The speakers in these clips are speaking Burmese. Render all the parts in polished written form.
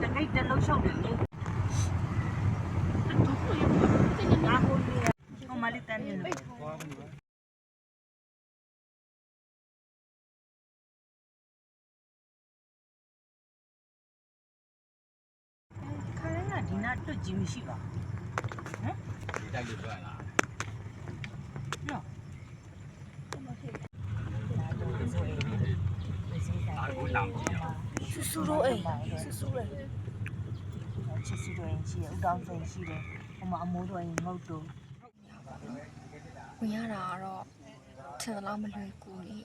တကိတ်တလုံးရှုပ်တယ်လေငါဟိုလေဟိုမလေးတန်းနေလို့ခါရကဒီနာတွတ်ကြီးမရှိပါဟမ်ဒီတိုက်လို့ပြောရလားနော်အခုလောင်ကြည့်အောင်ဆူဆူတော့အေးဆူဆူလေချစ်စီတော့ရင်ရှိရဥတောင်းစိန်ရှိတယ်ဟိုမှာအမိုးတော့ရင်ငုတ်တော့ဝင်ရတာကတော့ထင်တော့မလွယ်ကူနေ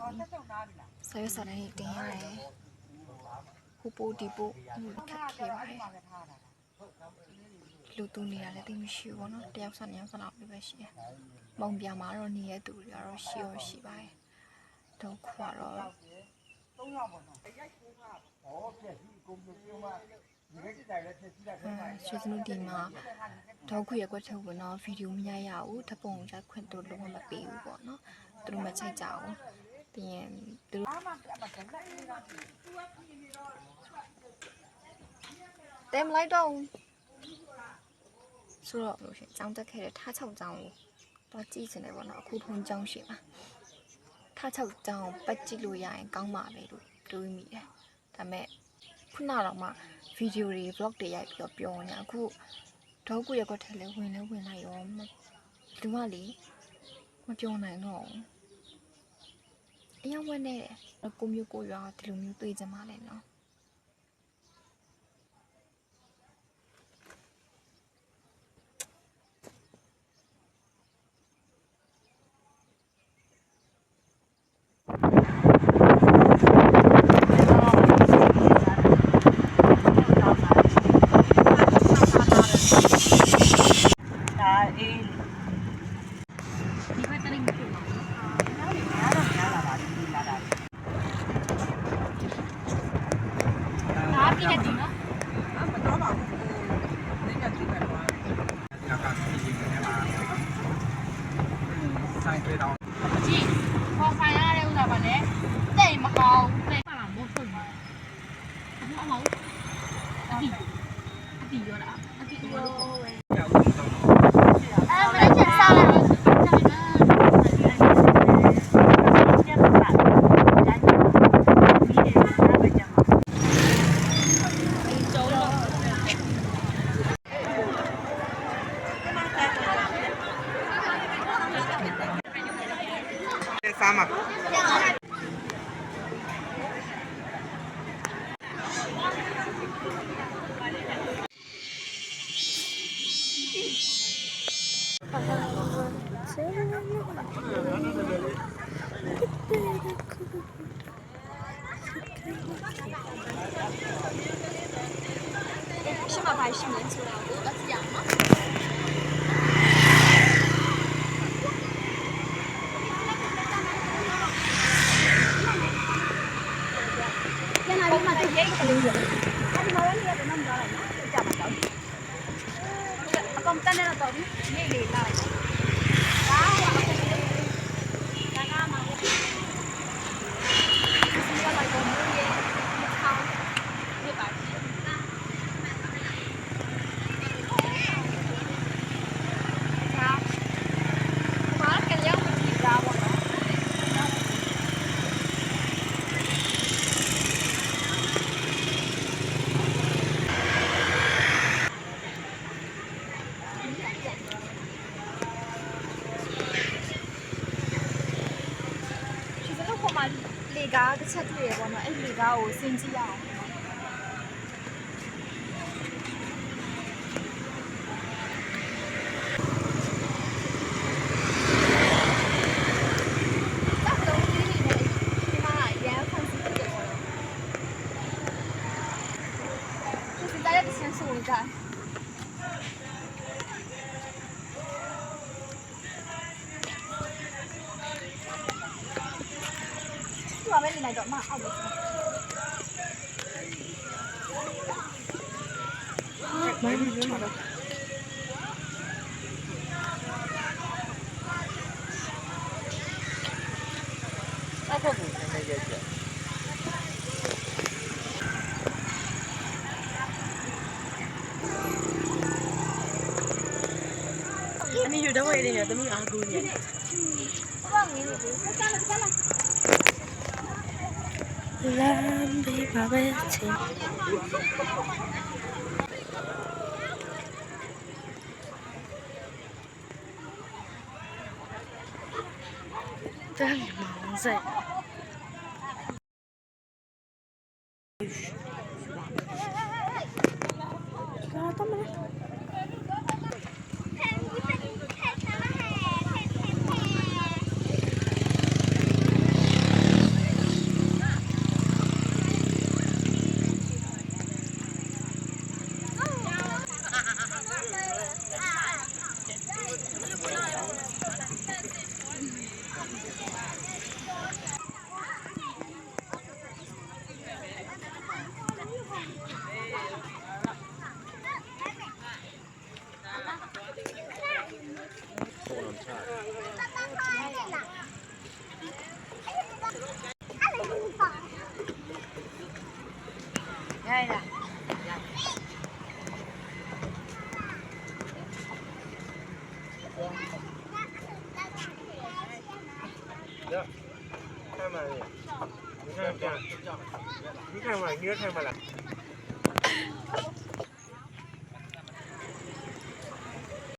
ဆရွက်စာတန်းတင်ရတယ်ဟိုပို့ဒီပို့ခက်ခဲပါတယ်လူတူနေတာလည်းတိတ်မရှိဘူးเนาะတယောက်စနှစ်ယောက်စလောက်ပဲရှိတယ်မုံပြမှာတော့နေရတူတွေကတော့ရှိပါတယ်ဒုက္ခကတော့3ယောက်ပေါ့နော်ရိုက်ခိုးတာဟောပြည့်ဒီကုန်ပြုံးမှာဒီကိစ္စလည်းဖြစ်စီးတာဖြစ်မှာဆွေးနွေးဒီမှာဒေါက်ခွေရက်ွက်ထုတ်ဝင်တော့ဗီဒီယိုမရရဘူးဓပုံရိုက်ခွင့်တို့လုံးဝမပေးဘူးပေါ့နော်သူတို့မချိုက်ကြဘူးပြီးရင်သူတို့တဲမလိုက်တော့ဆိုတော့လို့ရှိရင်ကျောင်းတက်ခဲ့တဲ့ထား6ကျောင်းကိုတော့ကြည့်စင်တယ်ပေါ့နော်အခုဖုန်းကျောင်းရှိမှာထား6ကျောင်းပတ်ကြည့်လို့ရရင်ကောင်းပါပဲလို့တွေးမိတယ်ဒါပေမဲ့ခုနတော့မှဗီဒီယိုတွေ vlog တွေရိုက်ပြီးတော့ပြောနေအခုဒေါက်ကူရက်ွက်ထဲလဲဝင်လိုက်ရောလူကလေမပြောနိုင်တော့အယောင်ဝက်နေတယ်ကိုမျိုးကိုရွာဒီလိုမျိုးတွေ့ကြမှာလဲနော်sama是吗？还是年轻人？我的讲吗？con tên là tao đi đi lạiလေကားတစ်ချက်တွေ့ရပေါ့နော်အဲ့လေကားကိုစင်ကြည့်ရအောင်ว่าไม่มีอะไรดอกมากเอาไปไม่มีเรื่องหรอกไอ้พวกนี้ไม่เยอะ တော့ဝေးနေတယ်သမီးအားကိုးနေတယ်လမ်းဘေးပါပဲချင်းတမ်းမောင်စိတ်ရိုက်လား 看嘛，你看这样，你看嘛，你看嘛了。